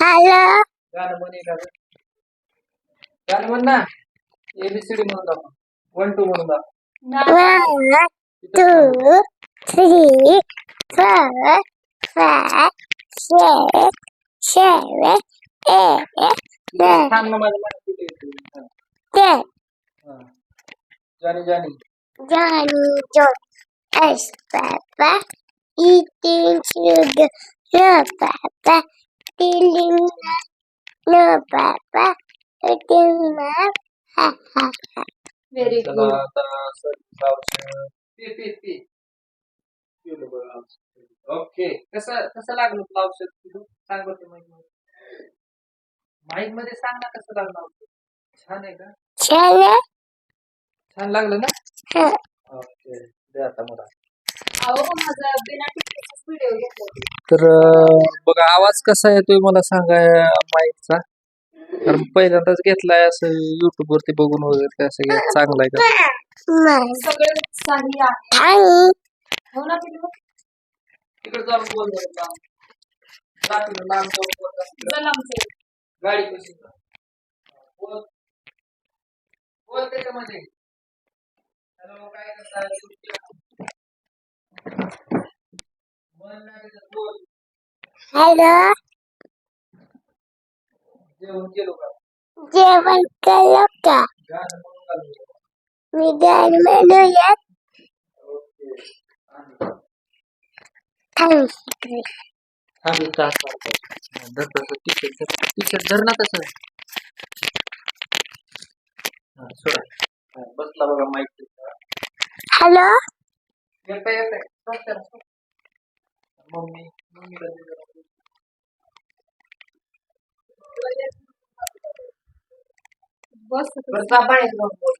Hello गाणं म्हण एखादं. गाणं म्हण ना. ABCD म्हणून दाखव. 1 2 म्हणून दाखव. 1 तिथंच थांब. 2 3 4 5 6 7 8 तिथंच थांब ना, माझ्या मनात कुठे येते. हा. 10 हा. जानी जानी. Johnny John S Papa eating sugar no Papa stealing no Papa eating map ha ha ha. Very चला good. आता सर्दीचं औषध. P P P. पिलं बरं औषध. ओके. कसं कसं लागलं तुला औषध? पिलू? सांग बरं ते माईक मध्ये सांग ना कसं लागलं औषध. छान आहे का? Chana छान लागलं ना? ha. ओके. दे आता मला. व्हिडिओ तर बघा आवाज कसा येतोय मला सांगा माईकचा. कारण पहिल्यांदाच घेतलाय असं युट्यूब वरती बघून वगैरे असं घ्या. चांगला आहे का? सगळे साही आहे. हो ना पिलू? तिकडे जाऊन बोल बरं लांब. जा पिलू, लांब जाऊन बोल असं. गाडी कशी जा. बोल बोल त्याच्यामध्ये. हॅलो काय करताय? बोल ना त्याच्यात बोल. हॅलो जेवण केलो का? जेवण केलं का? गाणं म्हणून घालून. मी गाणं म्हणूयात ओके. आणि थांब. आम्ही तास धर तसं टी-शर्ट धर ना तसं. हा, सोडा. हा, बसला बघा माईक. हॅलो येतंय येतंय. सोड त्याला, सोड. मम्मीला दे जरा. बरं, जा बाहेर जाऊन बोल.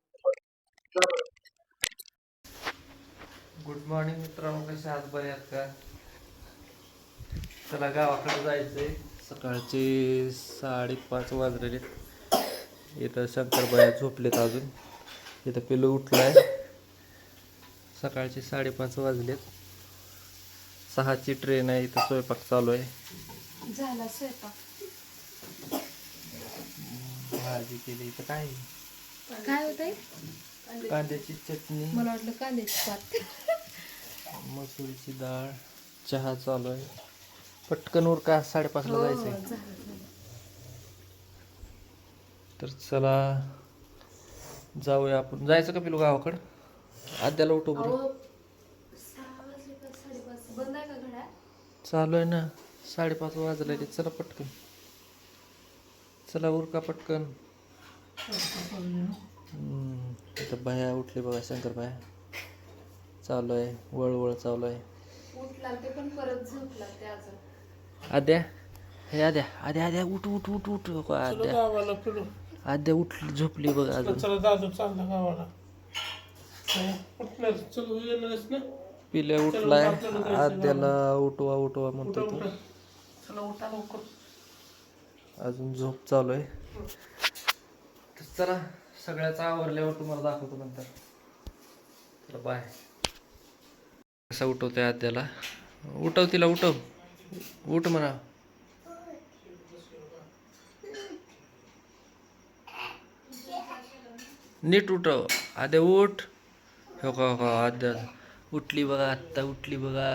गुड मॉर्निंग मित्रांनो, कसे आहात? बरे आहेत का? चला गावाकडे जायचंय. सकाळचे 5:30 वाजलेले. इथं शंकरबाया झोपलेत अजून. इथं पिलू उठलाय. सकाळचे 5:30 वाजलेत. 6ची ट्रेन आहे. इथं स्वयंपाक चालू आहे. झाला स्वयंपाक. भाजी केली. इथं काय काय होतंय? कांद्याची चटणी, मला वाटलं कांद्याची पात. मसुरीची डाळ, चहा चालू आहे. पटकन उरका, 5:30ला जायचंय. झालं. तर चला जाऊया आपण. जायचं का पिलू गावाकडं? आद्याला उठव बरं. 6 वाजले का 5:30? बंद आहे का घड्याळ? चालू आहे ना. 5:30 वाजले. चला पटकन. चला उरका पटकन. इथं बाया उठली बघा, शंकर बाया. चालू आहे, वळवळ चालू आहे. उठला ते पण परत झोपला ते अजून. आद्या, हे आद्या आद्या आद्या उठ उठ उठ उठ. आद्या आद्या उठ, झोपली बघ अजून. पिल्या उठलाय. आद्याला उठवा उठवा म्हणतोय तो. अजून झोप चालू आहे. तर चला सगळ्याच आवरल्यावर तुम्हाला दाखवतो नंतर. चला बाय. कसा उठवतोय आद्याला? उठव तिला, उठव. उठ म्हणा. नीट उठव आद्या, उठ. हो का आद्या उठली बघा, आत्ता उठली बघा.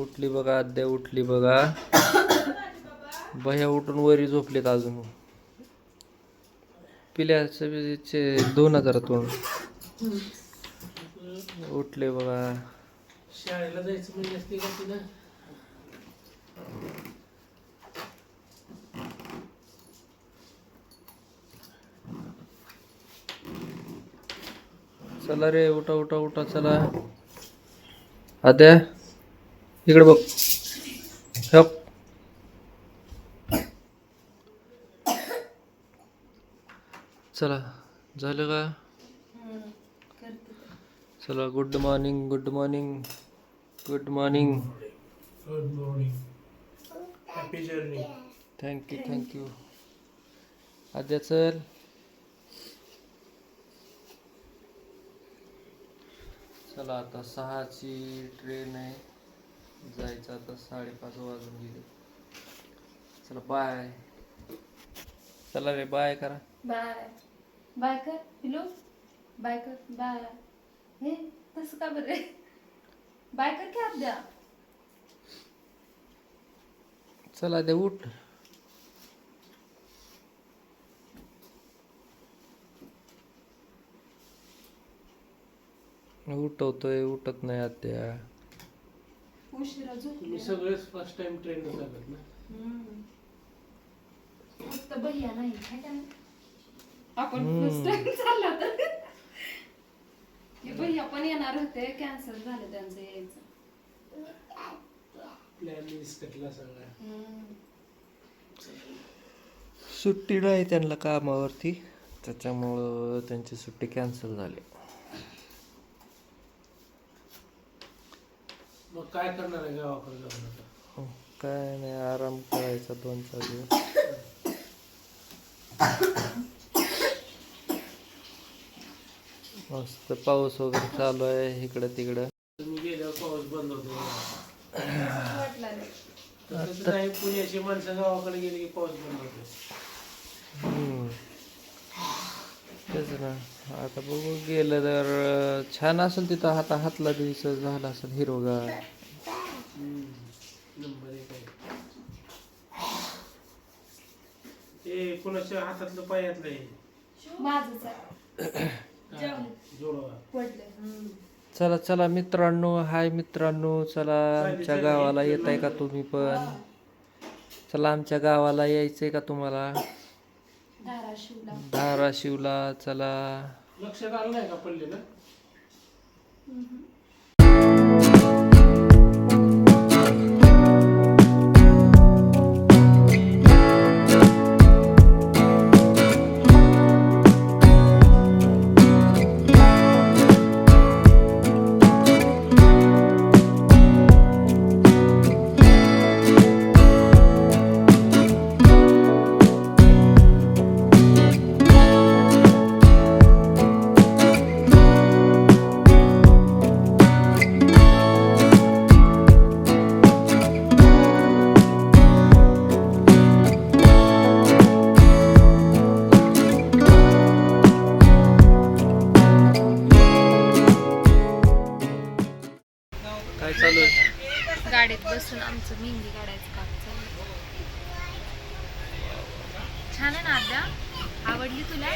उठली बघा आद्या, उठली बघा. भैया उठून वरी झोपलेत अजून. पिल्याचे 2000 उठले बघा. शाळेला जायचं म्हणजे असते का तुला? चला रे, उठा उठा उठा, चला. आद्या इकडे बघ. हप. चला झालं का? चला good morning, good morning, good morning. Good morning. Happy journey. Thank you thank you. Aadya चल. चला आता 6ची ट्रेन आहे. जायचं आता 5:30 वाजून गेले. चला बाय. चला रे बाय करा. बाय बाय कर पिलू. बाय कर बाय. हे तसं का बरं बाय कर की आप द्या. चला दे उठ. उठवतोय उठत नाही आत्या. उशिरा झोपली तुम्ही सगळेच फर्स्ट टाइम ट्रेन झालात ना. फक्त भैया नाही है का नाही? आपण फर्स्ट टाइम चालला तर हे भैया पण येणार होते कॅन्सल झालं त्यांचं यायचं. प्लॅन विस्कटला सगळा. सुट्टी नाही त्यांना कामावरती, त्याच्यामुळं त्यांची सुट्टी कॅन्सल झाली. मग काय करणार आहे गावाकडे जाऊन आता? काय नाही आराम करायचा 2-4 दिवस. मस्त पाऊस वगैरे चालू आहे इकडं तिकडं. तुम्ही गेल्यावर पाऊस बंद होतो. वाटलं नाही. तसं नाही, पुण्याची माणसं गावाकडे गेली की पाऊस बंद होतो. तेच ना. आता बघू गेलं तर छान असेल तिथं. आता हातला द्यायचं झालं असेल हिरवगार. नंबर 1 आहे. ते कुणाच्या हातातलं पायातलं आहे. माझंच आहे. जोडवा. पडलं. चला चला मित्रांनो, हाय मित्रांनो, चला आमच्या गावाला येत आहे का तुम्ही पण? चला आमच्या गावाला यायचंय का तुम्हाला? धाराशिवला. धाराशिवला चला. लक्षात आलं नाही का पडले ना? काय चालू आहे? गाडीत बसून आमचं मेहंदी काढायचं काम चालू. छान आहे ना आद्या? आवडली तुला?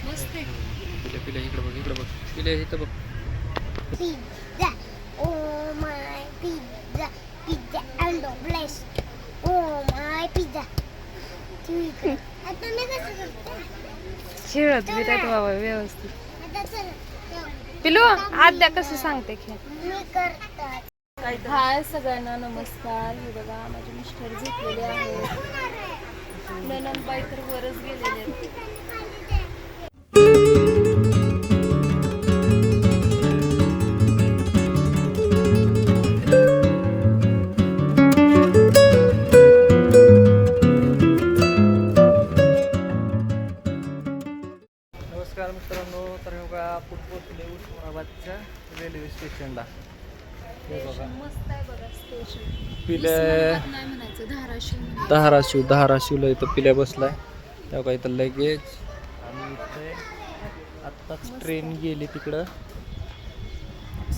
मस्त आहे. पिल्या पिल्या इकडे बघ, इकडे बघ, पिल्या इथं बघ. Pizza. Oh my pizza. Pizza and blessed. Oh my pizza. ठीक आहे. आता मी कसं करते? शिळत बिरत बाबा व्यवस्थित. आता चल. पिलू आद्या कसं सांगते खेळ. मी करतात. हाय सगळ्यांना नमस्कार. हे बघा माझे मिस्टर झोपलेले आहेत. ननंदबाई तर वरच गेलेले आहेत. नमस्कार मित्रांनो, तर हे बघा आपण पोहोचले उस्मानाबादच्या रेल्वे स्टेशनला. हे बघा मस्त आहे बघा स्टेशन. पिल्या नाही म्हणायचं धाराशिव म्हणायचं. धाराशिवला इथं पिल्या बसलाय. तेव्हा इथं लगेज आणि इथे आत्ताच ट्रेन गेली तिकडं.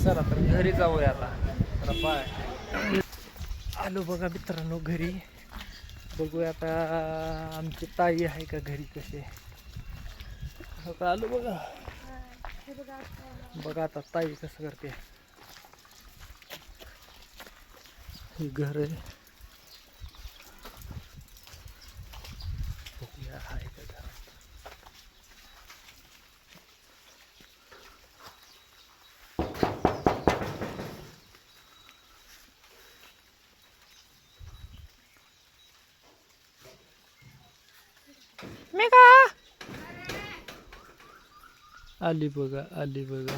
चला तर घरी जाऊया आता. चला बाय. आलो बघा मित्रांनो घरी. बघूया आता आमची ताई आहे का घरी कसे. आलो बघा. बघा आता ताई कसं करते. हे घर आहे. बघूया आहे का घरात. आली बघा, आली बघा.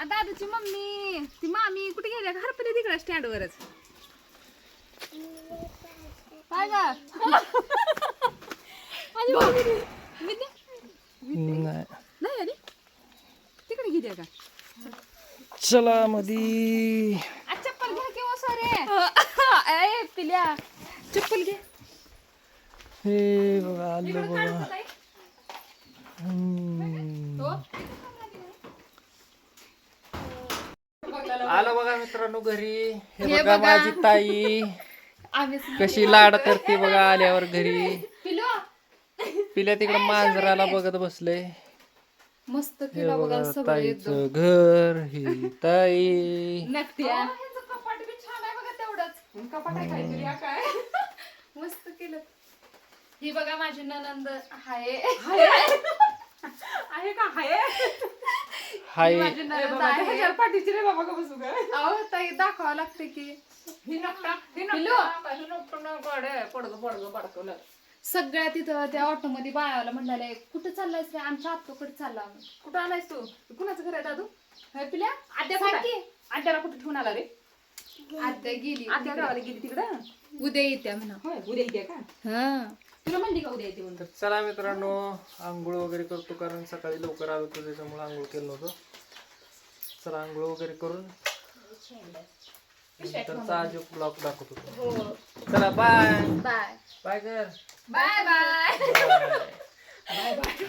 दादूची मम्मी ती मामी कुठे गेल्या? हरपली तिकडे स्टँड वरच. काय ग? नाही नाही आली तिकडे गेली का चला मधी चप्पल घ्या किंवा सॉरी पिल्या चप्पल घे हे बघा आलं बघा आलं बघा मित्रांनो घरी हे बघा माझी ताई आम्ही कशी लाड करते बघा आल्यावर घरी पिलो पिल्या तिकडे मांजराला बघत बसले मस्त हे केला बघा बघा सगळं एकदम ताईचं घर ही ताई नकट्या ह्याचं कपाट बी छान आहे बघा तेवढंच कपाट आहे काहीतरी हा काय मस्त केलं ही बघा माझी ननंद आहे आहे का आहे हाय माझी ननंद आहे ह्याच्यावर पाठीची रे बाबा का बसू काय अहो ताई दाखवावं लागते की ही नकटा पिलो. पडगं पडकवलं सगळ्या तिथं त्या ऑटो मध्ये बायाला म्हणाले कुठं चाललायस रे आमच्या आत्तोकडे चालला आम्ही कुठं आलायस तू कुणाचं घर आहे दादू होय पिल्या आद्या सांग कुठं की. आद्याला कुठे ठेवून आला रे आत्या गेली आद्या गावाला गेली तिकडं उद्या येत्या म्हणा होय उद्या येते का हा तुला म्हणली का उद्या येते म्हणून तर चला मित्रांनो आंघोळ वगैरे करतो कारण सकाळी लवकर आलो होतो त्याच्यामुळे आंघोळ केलं नव्हतं चला आंघोळ वगैरे करून नंतरचा आज ब्लॉग दाखवत होतो चला बाय बाय बाय कर बाय बाय बाय